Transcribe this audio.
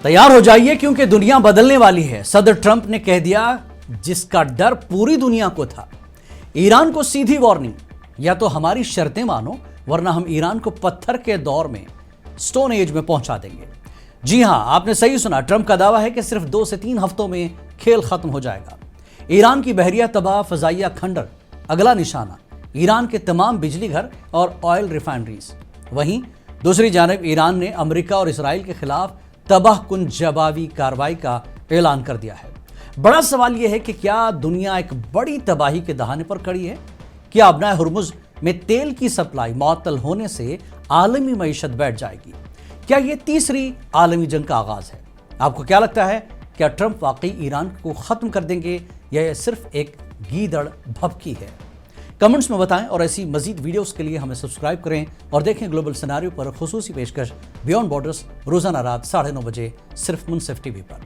तैयार हो जाइए क्योंकि दुनिया बदलने वाली है। सदर ट्रंप ने कह दिया जिसका डर पूरी दुनिया को था। ईरान को सीधी वार्निंग, या तो हमारी शर्तें मानो वरना हम ईरान को पत्थर के दौर में, स्टोन एज में पहुंचा देंगे। जी हां, आपने सही सुना। ट्रंप का दावा है कि सिर्फ 2 से 3 हफ्तों में खेल खत्म हो जाएगा। ईरान की बहरिया तबाह, फजाइया खंडर अगला निशाना, ईरान के तमाम बिजली घर और ऑयल रिफाइनरीज। वहीं दूसरी जानब ईरान ने अमेरिका और इसराइल के खिलाफ तबाहकुन जवाबी कार्रवाई का ऐलान कर दिया है। बड़ा सवाल यह है कि क्या दुनिया एक बड़ी तबाही के दहाने पर खड़ी है? क्या अबनाए हुर्मुज में तेल की सप्लाई मुअत्तल होने से आलमी मईशत बैठ जाएगी? क्या यह तीसरी आलमी जंग का आगाज है? आपको क्या लगता है, क्या ट्रंप वाकई ईरान को खत्म कर देंगे या यह सिर्फ एक गीदड़ भभकी है? कमेंट्स में बताएं और ऐसी मजीद वीडियोस के लिए हमें सब्सक्राइब करें और देखें ग्लोबल सिनेरियो पर खुसूसी पेशकश बियॉन्ड बॉर्डर्स रोजाना रात 9:30 बजे सिर्फ मुनसिफ टीवी पर।